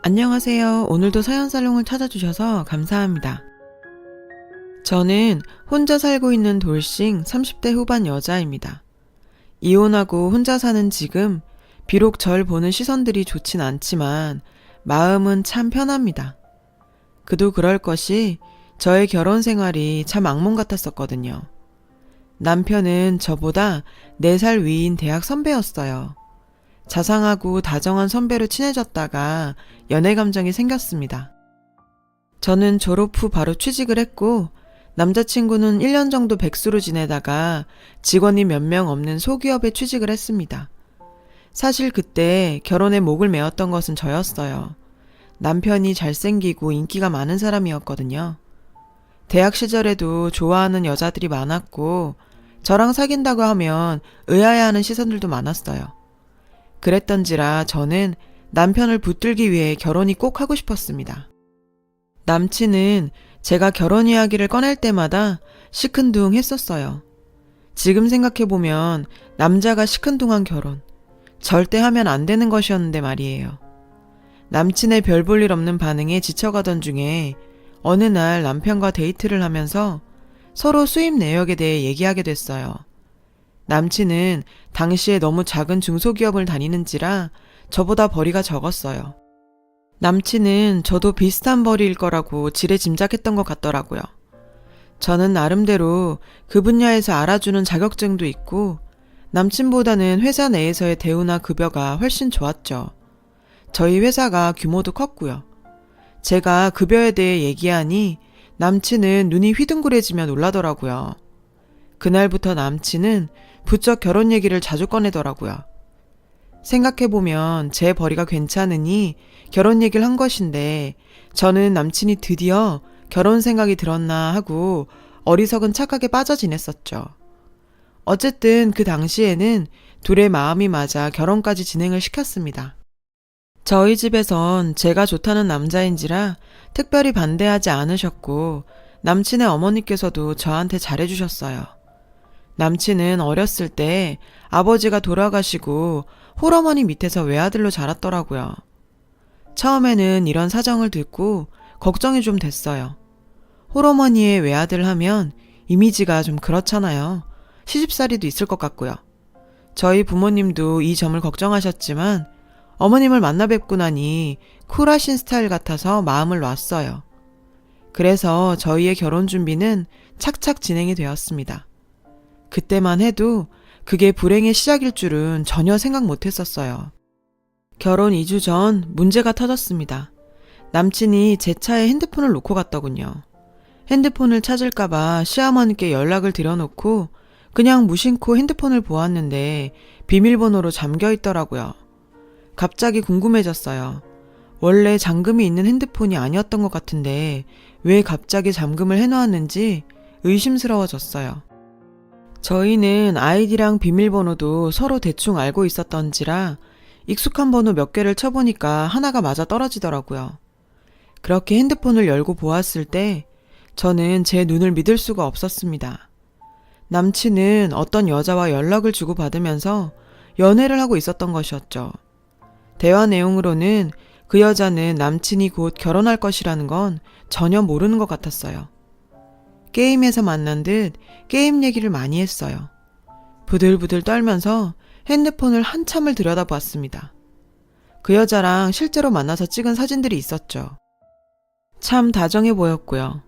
안녕하세요. 오늘도 사연살롱을 찾아주셔서 감사합니다. 저는 혼자 살고 있는 돌싱 30대 후반 여자입니다. 이혼하고 혼자 사는 지금 비록 절 보는 시선들이 좋진 않지만 마음은 참 편합니다. 그도 그럴 것이 저의 결혼 생활이 참 악몽 같았었거든요. 남편은 저보다 4살 위인 대학 선배였어요. 자상하고 다정한 선배로 친해졌다가 연애 감정이 생겼습니다. 저는 졸업 후 바로 취직을 했고 남자친구는 1년 정도 백수로 지내다가 직원이 몇 명 없는 소기업에 취직을 했습니다. 사실 그때 결혼에 목을 메었던 것은 저였어요. 남편이 잘생기고 인기가 많은 사람이었거든요. 대학 시절에도 좋아하는 여자들이 많았고 저랑 사귄다고 하면 의아해하는 시선들도 많았어요. 그랬던지라 저는 남편을 붙들기 위해 결혼이 꼭 하고 싶었습니다. 남친은 제가 결혼 이야기를 꺼낼 때마다 시큰둥 했었어요. 지금 생각해보면 남자가 시큰둥한 결혼, 절대 하면 안 되는 것이었는데 말이에요. 남친의 별 볼 일 없는 반응에 지쳐가던 중에 어느 날 남편과 데이트를 하면서 서로 수입 내역에 대해 얘기하게 됐어요. 남친은 당시에 너무 작은 중소기업을 다니는지라 저보다 벌이가 적었어요. 남친은 저도 비슷한 벌이일 거라고 지레 짐작했던 것 같더라고요. 저는 나름대로 그 분야에서 알아주는 자격증도 있고 남친보다는 회사 내에서의 대우나 급여가 훨씬 좋았죠. 저희 회사가 규모도 컸고요. 제가 급여에 대해 얘기하니 남친은 눈이 휘둥그레지며 놀라더라고요. 그날부터 남친은 부쩍 결혼 얘기를 자주 꺼내더라고요. 생각해보면 제 벌이가 괜찮으니 결혼 얘기를 한 것인데 저는 남친이 드디어 결혼 생각이 들었나 하고 어리석은 착각에 빠져 지냈었죠. 어쨌든 그 당시에는 둘의 마음이 맞아 결혼까지 진행을 시켰습니다. 저희 집에선 제가 좋다는 남자인지라 특별히 반대하지 않으셨고 남친의 어머니께서도 저한테 잘해주셨어요. 남친은 어렸을 때 아버지가 돌아가시고 홀어머니 밑에서 외아들로 자랐더라고요. 처음에는 이런 사정을 듣고 걱정이 좀 됐어요. 홀어머니의 외아들 하면 이미지가 좀 그렇잖아요. 시집살이도 있을 것 같고요. 저희 부모님도 이 점을 걱정하셨지만 어머님을 만나 뵙고 나니 쿨하신 스타일 같아서 마음을 놨어요. 그래서 저희의 결혼 준비는 착착 진행이 되었습니다. 그때만 해도 그게 불행의 시작일 줄은 전혀 생각 못 했었어요. 결혼 2주 전 문제가 터졌습니다. 남친이 제 차에 핸드폰을 놓고 갔더군요. 핸드폰을 찾을까봐 시어머니께 연락을 드려놓고 그냥 무심코 핸드폰을 보았는데 비밀번호로 잠겨 있더라고요. 갑자기 궁금해졌어요. 원래 잠금이 있는 핸드폰이 아니었던 것 같은데 왜 갑자기 잠금을 해놓았는지 의심스러워졌어요. 저희는 아이디랑 비밀번호도 서로 대충 알고 있었던지라 익숙한 번호 몇 개를 쳐보니까 하나가 맞아 떨어지더라고요. 그렇게 핸드폰을 열고 보았을 때 저는 제 눈을 믿을 수가 없었습니다. 남친은 어떤 여자와 연락을 주고받으면서 연애를 하고 있었던 것이었죠. 대화 내용으로는 그 여자는 남친이 곧 결혼할 것이라는 건 전혀 모르는 것 같았어요. 게임에서 만난 듯 게임 얘기를 많이 했어요. 부들부들 떨면서 핸드폰을 한참을 들여다보았습니다. 그 여자랑 실제로 만나서 찍은 사진들이 있었죠. 참 다정해 보였고요.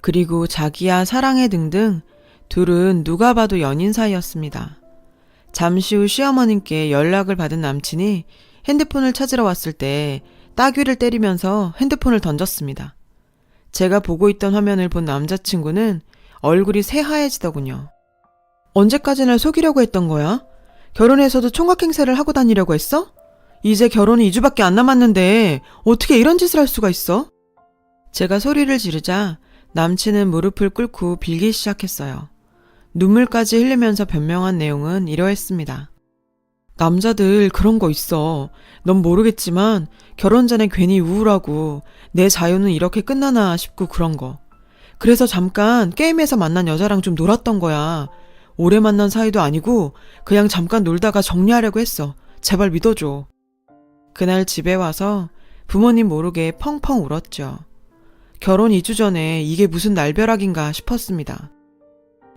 그리고 자기야 사랑해 등등 둘은 누가 봐도 연인 사이였습니다. 잠시 후 시어머님께 연락을 받은 남친이 핸드폰을 찾으러 왔을 때 따귀를 때리면서 핸드폰을 던졌습니다. 제가 보고 있던 화면을 본 남자친구는 얼굴이 새하얘지더군요. 언제까지 날 속이려고 했던 거야? 결혼해서도 총각 행세를 하고 다니려고 했어? 이제 결혼이 2주밖에 안 남았는데 어떻게 이런 짓을 할 수가 있어? 제가 소리를 지르자 남친은 무릎을 꿇고 빌기 시작했어요. 눈물까지 흘리면서 변명한 내용은 이러했습니다. 남자들 그런 거 있어. 넌 모르겠지만 결혼 전에 괜히 우울하고 내 자유는 이렇게 끝나나 싶고 그런 거. 그래서 잠깐 게임에서 만난 여자랑 좀 놀았던 거야. 오래 만난 사이도 아니고 그냥 잠깐 놀다가 정리하려고 했어. 제발 믿어줘. 그날 집에 와서 부모님 모르게 펑펑 울었죠. 결혼 2주 전에 이게 무슨 날벼락인가 싶었습니다.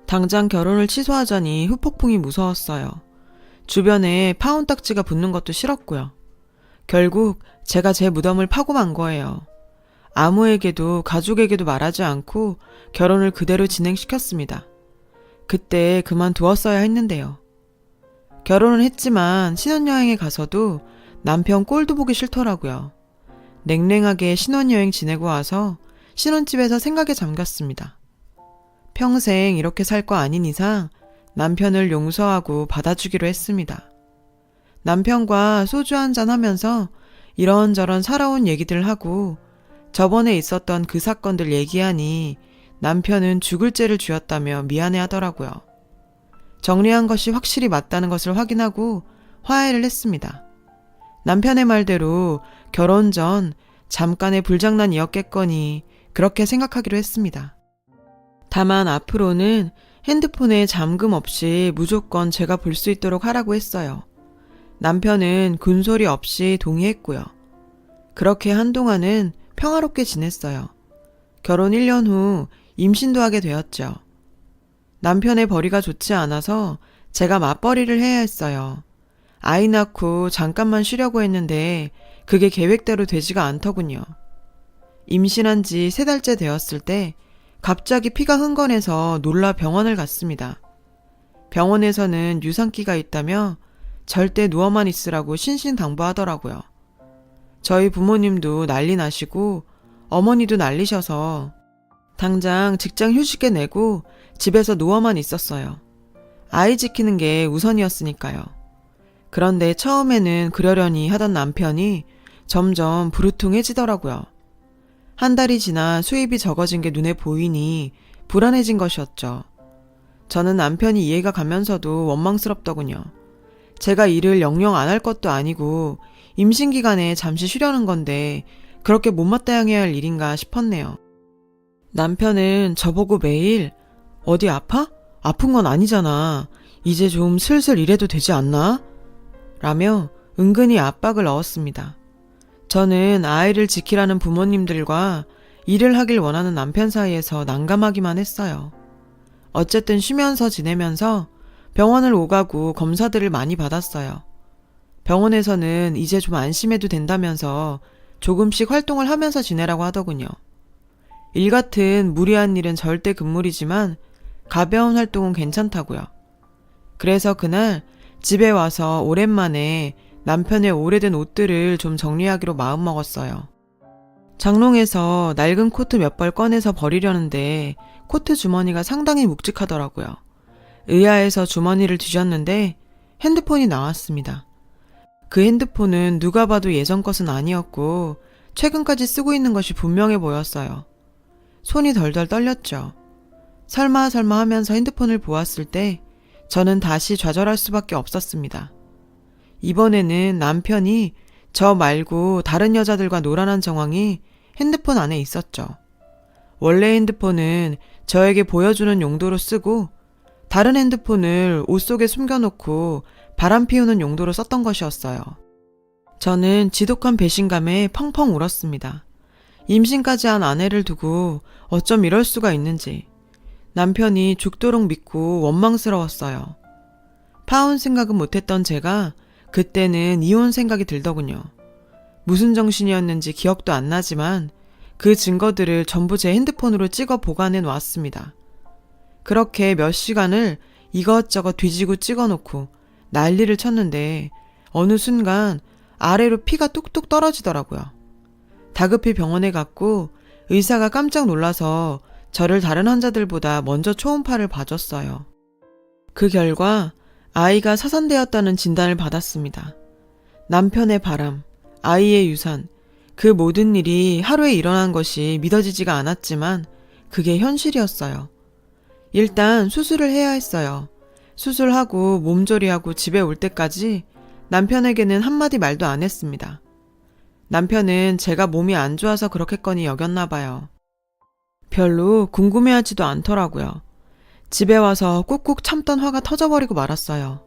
당장 결혼을 취소하자니 후폭풍이 무서웠어요. 주변에 파혼딱지가 붙는 것도 싫었고요. 결국 제가 제 무덤을 파고 만 거예요. 아무에게도 가족에게도 말하지 않고 결혼을 그대로 진행시켰습니다. 그때 그만두었어야 했는데요. 결혼은 했지만 신혼여행에 가서도 남편 꼴도 보기 싫더라고요. 냉랭하게 신혼여행 지내고 와서 신혼집에서 생각에 잠겼습니다. 평생 이렇게 살 거 아닌 이상 남편을 용서하고 받아주기로 했습니다. 남편과 소주 한잔 하면서 이런저런 살아온 얘기들 하고 저번에 있었던 그 사건들 얘기하니 남편은 죽을 죄를 지었다며 미안해 하더라고요. 정리한 것이 확실히 맞다는 것을 확인하고 화해를 했습니다. 남편의 말대로 결혼 전 잠깐의 불장난이었겠거니 그렇게 생각하기로 했습니다. 다만 앞으로는 핸드폰에 잠금 없이 무조건 제가 볼 수 있도록 하라고 했어요. 남편은 군소리 없이 동의했고요. 그렇게 한동안은 평화롭게 지냈어요. 결혼 1년 후 임신도 하게 되었죠. 남편의 벌이가 좋지 않아서 제가 맞벌이를 해야 했어요. 아이 낳고 잠깐만 쉬려고 했는데 그게 계획대로 되지가 않더군요. 임신한 지 3달째 되었을 때 갑자기 피가 흥건해서 놀라 병원을 갔습니다. 병원에서는 유산기가 있다며 절대 누워만 있으라고 신신당부하더라고요. 저희 부모님도 난리 나시고 어머니도 난리셔서 당장 직장 휴직에 내고 집에서 누워만 있었어요. 아이 지키는 게 우선이었으니까요. 그런데 처음에는 그러려니 하던 남편이 점점 부르퉁해지더라고요. 한 달이 지나 수입이 적어진 게 눈에 보이니 불안해진 것이었죠. 저는 남편이 이해가 가면서도 원망스럽더군요. 제가 일을 영영 안 할 것도 아니고 임신 기간에 잠시 쉬려는 건데 그렇게 못마땅해 할 일인가 싶었네요. 남편은 저보고 매일 어디 아파? 아픈 건 아니잖아. 이제 좀 슬슬 일해도 되지 않나? 라며 은근히 압박을 넣었습니다. 저는 아이를 지키라는 부모님들과 일을 하길 원하는 남편 사이에서 난감하기만 했어요. 어쨌든 쉬면서 지내면서 병원을 오가고 검사들을 많이 받았어요. 병원에서는 이제 좀 안심해도 된다면서 조금씩 활동을 하면서 지내라고 하더군요. 일 같은 무리한 일은 절대 금물이지만 가벼운 활동은 괜찮다고요. 그래서 그날 집에 와서 오랜만에 남편의 오래된 옷들을 좀 정리하기로 마음먹었어요. 장롱에서 낡은 코트 몇 벌 꺼내서 버리려는데 코트 주머니가 상당히 묵직하더라고요. 의아해서 주머니를 뒤졌는데 핸드폰이 나왔습니다. 그 핸드폰은 누가 봐도 예전 것은 아니었고 최근까지 쓰고 있는 것이 분명해 보였어요. 손이 덜덜 떨렸죠. 설마 하면서 핸드폰을 보았을 때 저는 다시 좌절할 수밖에 없었습니다. 이번에는 남편이 저 말고 다른 여자들과 놀아난 정황이 핸드폰 안에 있었죠. 원래 핸드폰은 저에게 보여주는 용도로 쓰고 다른 핸드폰을 옷 속에 숨겨놓고 바람 피우는 용도로 썼던 것이었어요. 저는 지독한 배신감에 펑펑 울었습니다. 임신까지 한 아내를 두고 어쩜 이럴 수가 있는지 남편이 죽도록 믿고 원망스러웠어요. 파혼 생각은 못했던 제가 그때는 이혼 생각이 들더군요. 무슨 정신이었는지 기억도 안 나지만 그 증거들을 전부 제 핸드폰으로 찍어 보관해 놓았습니다. 그렇게 몇 시간을 이것저것 뒤지고 찍어놓고 난리를 쳤는데 어느 순간 아래로 피가 뚝뚝 떨어지더라고요. 다급히 병원에 갔고 의사가 깜짝 놀라서 저를 다른 환자들보다 먼저 초음파를 봐줬어요. 그 결과 아이가 사산되었다는 진단을 받았습니다. 남편의 바람, 아이의 유산, 그 모든 일이 하루에 일어난 것이 믿어지지가 않았지만 그게 현실이었어요. 일단 수술을 해야 했어요. 수술하고 몸조리하고 집에 올 때까지 남편에게는 한마디 말도 안 했습니다. 남편은 제가 몸이 안 좋아서 그렇겠거니 여겼나 봐요. 별로 궁금해하지도 않더라고요. 집에 와서 꾹꾹 참던 화가 터져버리고 말았어요.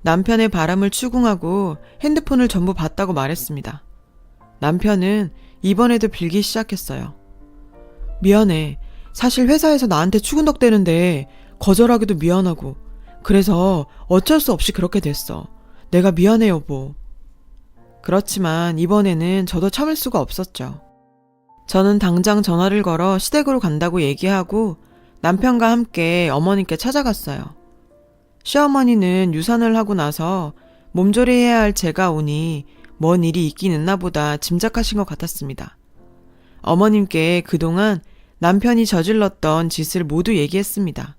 남편의 바람을 추궁하고 핸드폰을 전부 봤다고 말했습니다. 남편은 이번에도 빌기 시작했어요. 미안해. 사실 회사에서 나한테 추근덕대는데 거절하기도 미안하고 그래서 어쩔 수 없이 그렇게 됐어. 내가 미안해 여보. 그렇지만 이번에는 저도 참을 수가 없었죠. 저는 당장 전화를 걸어 시댁으로 간다고 얘기하고 남편과 함께 어머님께 찾아갔어요. 시어머니는 유산을 하고 나서 몸조리해야 할 제가 오니 뭔 일이 있긴 있나 보다 짐작하신 것 같았습니다. 어머님께 그동안 남편이 저질렀던 짓을 모두 얘기했습니다.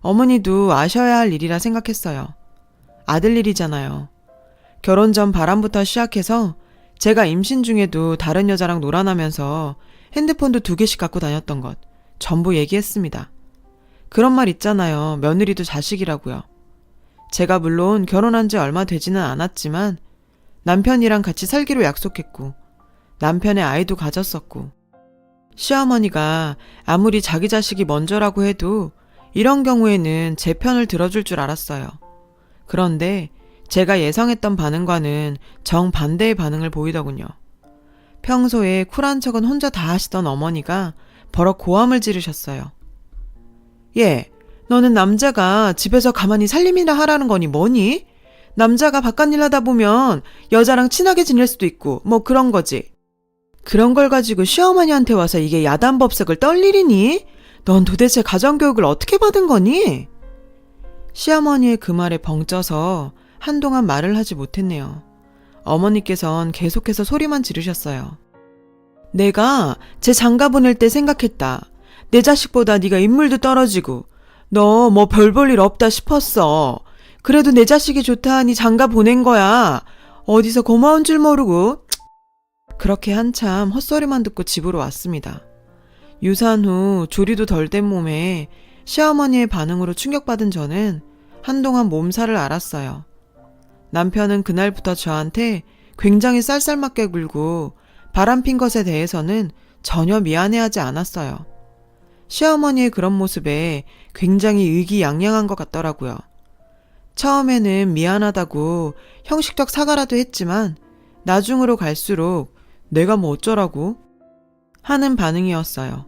어머니도 아셔야 할 일이라 생각했어요. 아들 일이잖아요. 결혼 전 바람부터 시작해서 제가 임신 중에도 다른 여자랑 놀아나면서 핸드폰도 2개씩 갖고 다녔던 것 전부 얘기했습니다. 그런 말 있잖아요. 며느리도 자식이라고요. 제가 물론 결혼한 지 얼마 되지는 않았지만 남편이랑 같이 살기로 약속했고 남편의 아이도 가졌었고 시어머니가 아무리 자기 자식이 먼저라고 해도 이런 경우에는 제 편을 들어줄 줄 알았어요. 그런데 제가 예상했던 반응과는 정반대의 반응을 보이더군요. 평소에 쿨한 척은 혼자 다 하시던 어머니가 버럭 고함을 지르셨어요. 예, 너는 남자가 집에서 가만히 살림이나 하라는 거니 뭐니? 남자가 바깥일 하다 보면 여자랑 친하게 지낼 수도 있고 뭐 그런 거지. 그런 걸 가지고 시어머니한테 와서 이게 야단법석을 떨 일이니? 넌 도대체 가정교육을 어떻게 받은 거니? 시어머니의 그 말에 벙쪄서 한동안 말을 하지 못했네요. 어머니께선 계속해서 소리만 지르셨어요. 내가 제 장가 보낼 때 생각했다. 내 자식보다 네가 인물도 떨어지고 너 뭐 별 볼 일 없다 싶었어. 그래도 내 자식이 좋다 하니 장가 보낸 거야. 어디서 고마운 줄 모르고. 그렇게 한참 헛소리만 듣고 집으로 왔습니다. 유산 후 조리도 덜 된 몸에 시어머니의 반응으로 충격받은 저는 한동안 몸살을 앓았어요. 남편은 그날부터 저한테 굉장히 쌀쌀맞게 굴고 바람핀 것에 대해서는 전혀 미안해하지 않았어요. 시어머니의 그런 모습에 굉장히 의기양양한 것 같더라고요. 처음에는 미안하다고 형식적 사과라도 했지만 나중으로 갈수록 내가 뭐 어쩌라고 하는 반응이었어요.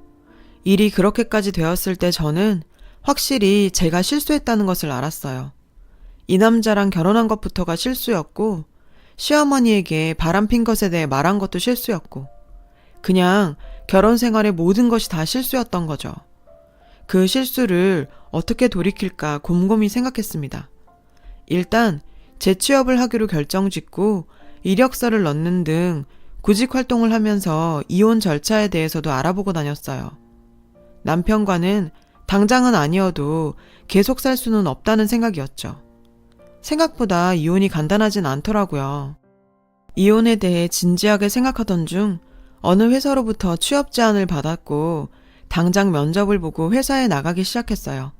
일이 그렇게까지 되었을 때 저는 확실히 제가 실수했다는 것을 알았어요. 이 남자랑 결혼한 것부터가 실수였고 시어머니에게 바람핀 것에 대해 말한 것도 실수였고 그냥 결혼 생활의 모든 것이 다 실수였던 거죠. 그 실수를 어떻게 돌이킬까 곰곰이 생각했습니다. 일단 재취업을 하기로 결정짓고 이력서를 넣는 등 구직 활동을 하면서 이혼 절차에 대해서도 알아보고 다녔어요. 남편과는 당장은 아니어도 계속 살 수는 없다는 생각이었죠. 생각보다 이혼이 간단하진 않더라고요. 이혼에 대해 진지하게 생각하던 중 어느 회사로부터 취업 제안을 받았고 당장 면접을 보고 회사에 나가기 시작했어요.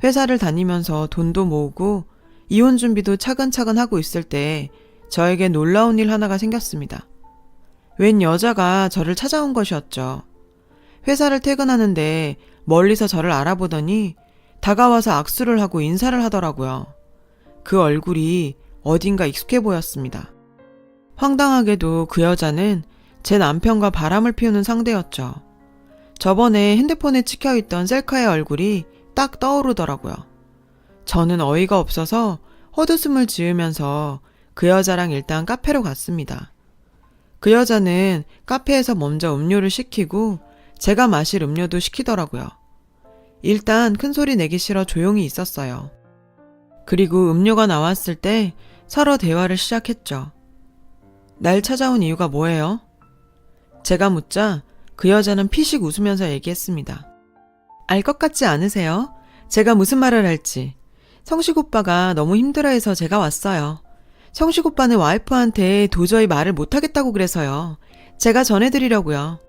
회사를 다니면서 돈도 모으고 이혼 준비도 차근차근 하고 있을 때 저에게 놀라운 일 하나가 생겼습니다. 웬 여자가 저를 찾아온 것이었죠. 회사를 퇴근하는데 멀리서 저를 알아보더니 다가와서 악수를 하고 인사를 하더라고요. 그 얼굴이 어딘가 익숙해 보였습니다. 황당하게도 그 여자는 제 남편과 바람을 피우는 상대였죠. 저번에 핸드폰에 찍혀있던 셀카의 얼굴이 딱 떠오르더라고요. 저는 어이가 없어서 헛웃음을 지으면서 그 여자랑 일단 카페로 갔습니다. 그 여자는 카페에서 먼저 음료를 시키고 제가 마실 음료도 시키더라고요. 일단 큰 소리 내기 싫어 조용히 있었어요. 그리고 음료가 나왔을 때 서로 대화를 시작했죠. 날 찾아온 이유가 뭐예요? 제가 묻자 그 여자는 피식 웃으면서 얘기했습니다. 알 것 같지 않으세요? 제가 무슨 말을 할지. 성식 오빠가 너무 힘들어해서 제가 왔어요. 성식 오빠는 와이프한테 도저히 말을 못하겠다고 그래서요. 제가 전해드리려고요.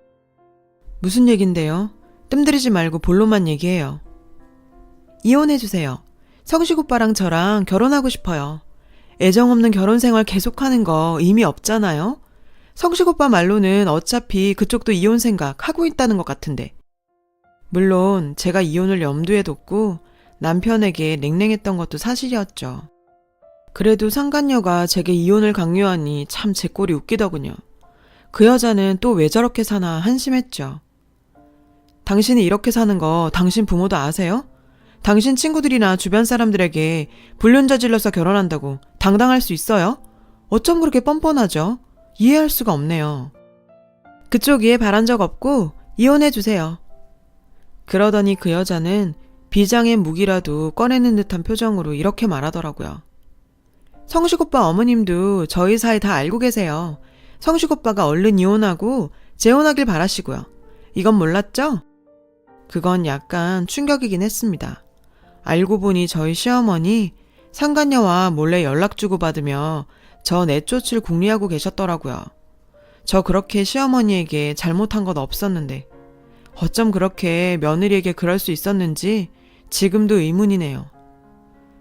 무슨 얘긴데요? 뜸들이지 말고 본론만 얘기해요. 이혼해주세요. 성식 오빠랑 저랑 결혼하고 싶어요. 애정 없는 결혼 생활 계속하는 거 의미 없잖아요? 성식 오빠 말로는 어차피 그쪽도 이혼 생각 하고 있다는 것 같은데. 물론 제가 이혼을 염두에 뒀고 남편에게 냉랭했던 것도 사실이었죠. 그래도 상간녀가 제게 이혼을 강요하니 참 제 꼴이 웃기더군요. 그 여자는 또 왜 저렇게 사나 한심했죠. 당신이 이렇게 사는 거 당신 부모도 아세요? 당신 친구들이나 주변 사람들에게 불륜 저질러서 결혼한다고 당당할 수 있어요? 어쩜 그렇게 뻔뻔하죠? 이해할 수가 없네요. 그쪽 이해 바란 적 없고 이혼해주세요. 그러더니 그 여자는 비장의 무기라도 꺼내는 듯한 표정으로 이렇게 말하더라고요. 성식 오빠 어머님도 저희 사이 다 알고 계세요. 성식 오빠가 얼른 이혼하고 재혼하길 바라시고요. 이건 몰랐죠? 그건 약간 충격이긴 했습니다. 알고 보니 저희 시어머니 상간녀와 몰래 연락 주고받으며 저 내쫓을 궁리하고 계셨더라고요. 저 그렇게 시어머니에게 잘못한 건 없었는데 어쩜 그렇게 며느리에게 그럴 수 있었는지 지금도 의문이네요.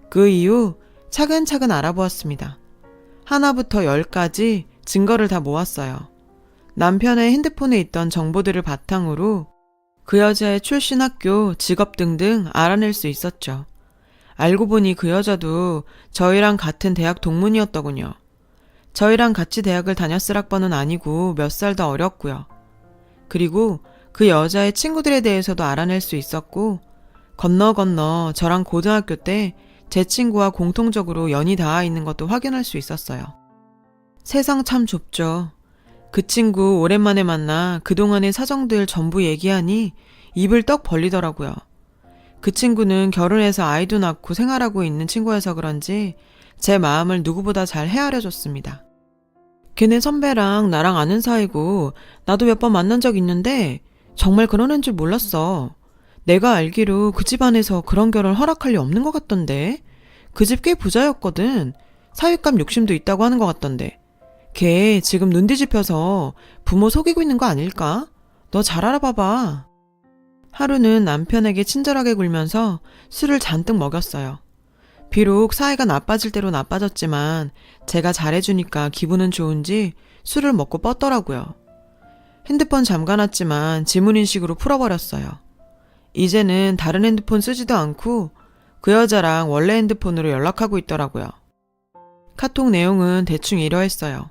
그 이후 차근차근 알아보았습니다. 하나부터 10까지 증거를 다 모았어요. 남편의 핸드폰에 있던 정보들을 바탕으로 그 여자의 출신 학교, 직업 등등 알아낼 수 있었죠. 알고 보니 그 여자도 저희랑 같은 대학 동문이었더군요. 저희랑 같이 대학을 다녔을 학번은 아니고 몇 살 더 어렸고요. 그리고 그 여자의 친구들에 대해서도 알아낼 수 있었고 건너 저랑 고등학교 때 제 친구와 공통적으로 연이 닿아 있는 것도 확인할 수 있었어요. 세상 참 좁죠. 그 친구 오랜만에 만나 그동안의 사정들 전부 얘기하니 입을 떡 벌리더라고요. 그 친구는 결혼해서 아이도 낳고 생활하고 있는 친구여서 그런지 제 마음을 누구보다 잘 헤아려줬습니다. 걔네 선배랑 나랑 아는 사이고 나도 몇 번 만난 적 있는데 정말 그런 애인 줄 몰랐어. 내가 알기로 그 집안에서 그런 결혼 허락할 리 없는 것 같던데. 그 집 꽤 부자였거든. 사윗감 욕심도 있다고 하는 것 같던데. 걔 지금 눈 뒤집혀서 부모 속이고 있는 거 아닐까? 너 잘 알아봐봐. 하루는 남편에게 친절하게 굴면서 술을 잔뜩 먹였어요. 비록 사이가 나빠질 대로 나빠졌지만 제가 잘해주니까 기분은 좋은지 술을 먹고 뻗더라고요. 핸드폰 잠가놨지만 지문인식으로 풀어버렸어요. 이제는 다른 핸드폰 쓰지도 않고 그 여자랑 원래 핸드폰으로 연락하고 있더라고요. 카톡 내용은 대충 이러했어요.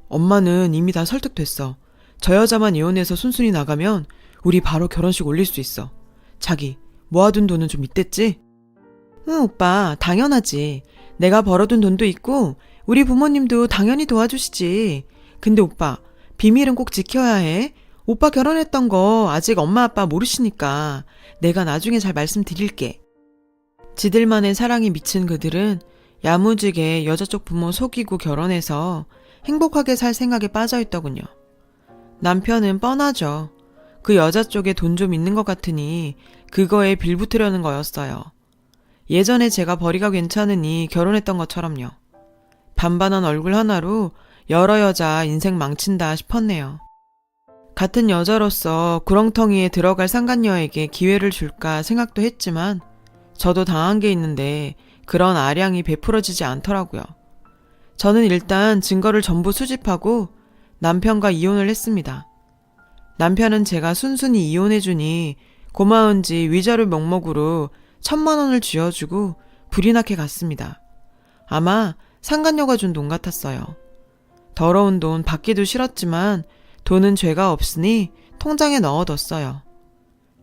엄마는 이미 다 설득됐어. 저 여자만 이혼해서 순순히 나가면 우리 바로 결혼식 올릴 수 있어. 자기 모아둔 돈은 좀 있댔지? 응 오빠 당연하지. 내가 벌어둔 돈도 있고 우리 부모님도 당연히 도와주시지. 근데 오빠 비밀은 꼭 지켜야 해. 오빠 결혼했던 거 아직 엄마 아빠 모르시니까 내가 나중에 잘 말씀드릴게. 지들만의 사랑에 미친 그들은 야무지게 여자 쪽 부모 속이고 결혼해서 행복하게 살 생각에 빠져있더군요. 남편은 뻔하죠. 그 여자 쪽에 돈 좀 있는 것 같으니 그거에 빌붙으려는 거였어요. 예전에 제가 벌이가 괜찮으니 결혼했던 것처럼요. 반반한 얼굴 하나로 여러 여자 인생 망친다 싶었네요. 같은 여자로서 구렁텅이에 들어갈 상간녀에게 기회를 줄까 생각도 했지만 저도 당한 게 있는데 그런 아량이 베풀어지지 않더라고요. 저는 일단 증거를 전부 수집하고 남편과 이혼을 했습니다. 남편은 제가 순순히 이혼해주니 고마운지 위자료 명목으로 1,000만 원을 쥐어주고 불이 나게 갔습니다. 아마 상간녀가 준 돈 같았어요. 더러운 돈 받기도 싫었지만 돈은 죄가 없으니 통장에 넣어뒀어요.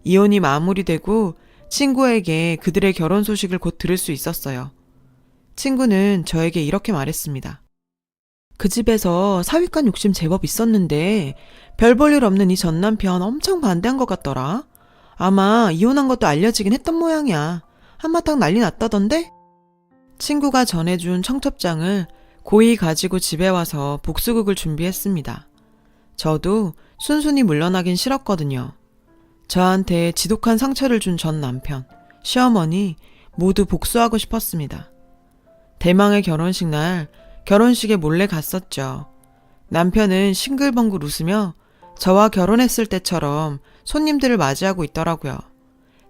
이혼이 마무리되고 친구에게 그들의 결혼 소식을 곧 들을 수 있었어요. 친구는 저에게 이렇게 말했습니다. 그 집에서 사윗간 욕심 제법 있었는데 별 볼 일 없는 이 전 남편 엄청 반대한 것 같더라. 아마 이혼한 것도 알려지긴 했던 모양이야. 한바탕 난리 났다던데? 친구가 전해준 청첩장을 고이 가지고 집에 와서 복수극을 준비했습니다. 저도 순순히 물러나긴 싫었거든요. 저한테 지독한 상처를 준 전 남편, 시어머니 모두 복수하고 싶었습니다. 대망의 결혼식 날 결혼식에 몰래 갔었죠. 남편은 싱글벙글 웃으며 저와 결혼했을 때처럼 손님들을 맞이하고 있더라고요.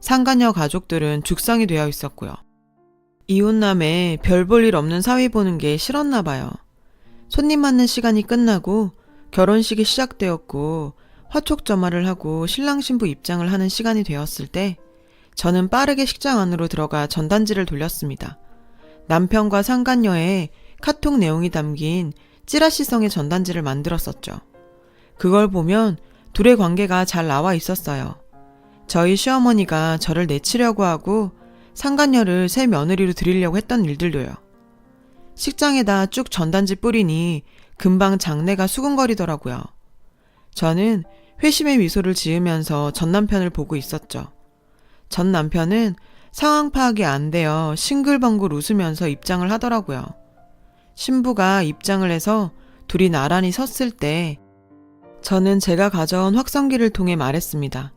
상간녀 가족들은 죽상이 되어 있었고요. 이웃남에 별 볼 일 없는 사위 보는 게 싫었나 봐요. 손님 맞는 시간이 끝나고 결혼식이 시작되었고 화촉점화를 하고 신랑 신부 입장을 하는 시간이 되었을 때 저는 빠르게 식장 안으로 들어가 전단지를 돌렸습니다. 남편과 상간녀의 카톡 내용이 담긴 찌라시성의 전단지를 만들었었죠. 그걸 보면 둘의 관계가 잘 나와 있었어요. 저희 시어머니가 저를 내치려고 하고 상간녀를 새 며느리로 드리려고 했던 일들도요. 식장에다 쭉 전단지 뿌리니 금방 장내가 수근거리더라고요. 저는 회심의 미소를 지으면서 전 남편을 보고 있었죠. 전 남편은 상황 파악이 안 되어 싱글벙글 웃으면서 입장을 하더라고요. 신부가 입장을 해서 둘이 나란히 섰을 때 저는 제가 가져온 확성기를 통해 말했습니다.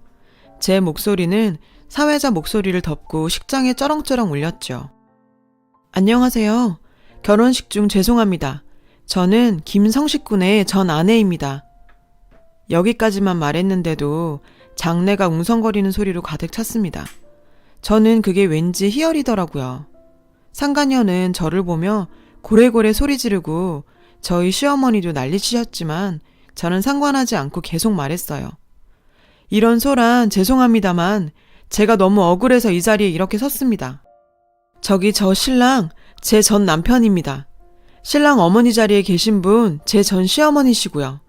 제 목소리는 사회자 목소리를 덮고 식장에 쩌렁쩌렁 울렸죠. 안녕하세요. 결혼식 중 죄송합니다. 저는 김성식 군의 전 아내입니다. 여기까지만 말했는데도 장내가 웅성거리는 소리로 가득 찼습니다. 저는 그게 왠지 희열이더라고요. 상간녀는 저를 보며 고래고래 소리 지르고 저희 시어머니도 난리치셨지만 저는 상관하지 않고 계속 말했어요. 이런 소란 죄송합니다만 제가 너무 억울해서 이 자리에 이렇게 섰습니다. 저기 저 신랑 제 전 남편입니다. 신랑 어머니 자리에 계신 분 제 전 시어머니시고요.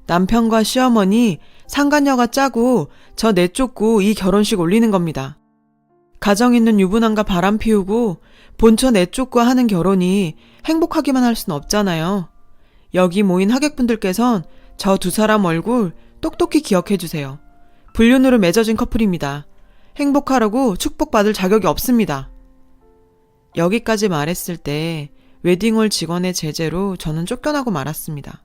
남편과 시어머니 상간녀가 짜고 저 내쫓고 이 결혼식 올리는 겁니다. 가정 있는 유부남과 바람 피우고 본처 내쫓고 하는 결혼이 행복하기만 할 순 없잖아요. 여기 모인 하객분들께선 저 두 사람 얼굴 똑똑히 기억해 주세요. 불륜으로 맺어진 커플입니다. 행복하라고 축복받을 자격이 없습니다. 여기까지 말했을 때 웨딩홀 직원의 제재로 저는 쫓겨나고 말았습니다.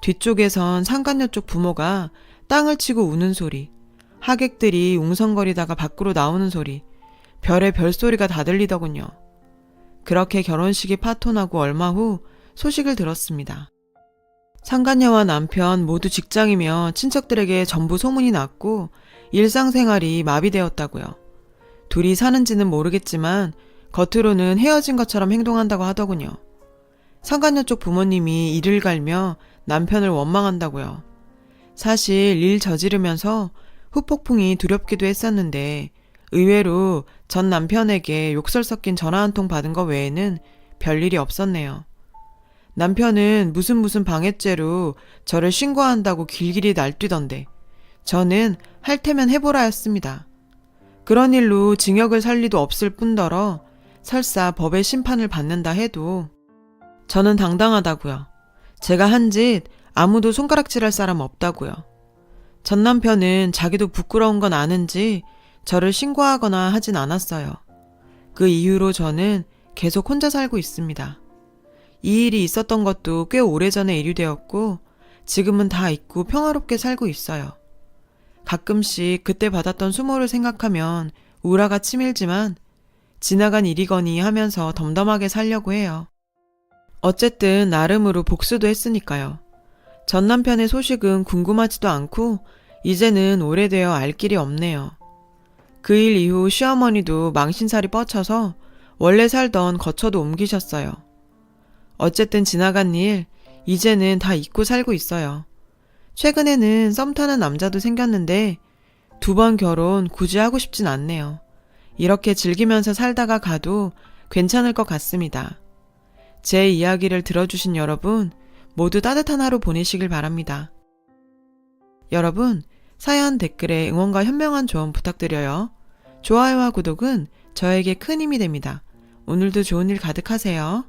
뒤쪽에선 상간녀 쪽 부모가 땅을 치고 우는 소리, 하객들이 웅성거리다가 밖으로 나오는 소리, 별의 별소리가 다 들리더군요. 그렇게 결혼식이 파토나고 얼마 후 소식을 들었습니다. 상간녀와 남편 모두 직장이며 친척들에게 전부 소문이 났고 일상생활이 마비되었다고요. 둘이 사는지는 모르겠지만 겉으로는 헤어진 것처럼 행동한다고 하더군요. 상간녀 쪽 부모님이 이를 갈며 남편을 원망한다고요. 사실 일 저지르면서 후폭풍이 두렵기도 했었는데 의외로 전 남편에게 욕설 섞인 전화 한 통 받은 거 외에는 별일이 없었네요. 남편은 무슨 방해죄로 저를 신고한다고 길길이 날뛰던데 저는 할 테면 해보라 했습니다. 그런 일로 징역을 살 리도 없을 뿐더러 설사 법의 심판을 받는다 해도 저는 당당하다고요. 제가 한 짓 아무도 손가락질할 사람 없다고요. 전 남편은 자기도 부끄러운 건 아는지 저를 신고하거나 하진 않았어요. 그 이후로 저는 계속 혼자 살고 있습니다. 이 일이 있었던 것도 꽤 오래전에 일이 되었고 지금은 다 잊고 평화롭게 살고 있어요. 가끔씩 그때 받았던 수모를 생각하면 우라가 치밀지만 지나간 일이거니 하면서 덤덤하게 살려고 해요. 어쨌든 나름으로 복수도 했으니까요. 전 남편의 소식은 궁금하지도 않고 이제는 오래되어 알 길이 없네요. 그 일 이후 시어머니도 망신살이 뻗쳐서 원래 살던 거처도 옮기셨어요. 어쨌든 지나간 일, 이제는 다 잊고 살고 있어요. 최근에는 썸 타는 남자도 생겼는데 2번 결혼 굳이 하고 싶진 않네요. 이렇게 즐기면서 살다가 가도 괜찮을 것 같습니다. 제 이야기를 들어주신 여러분 모두 따뜻한 하루 보내시길 바랍니다. 여러분, 사연 댓글에 응원과 현명한 조언 부탁드려요. 좋아요와 구독은 저에게 큰 힘이 됩니다. 오늘도 좋은 일 가득하세요.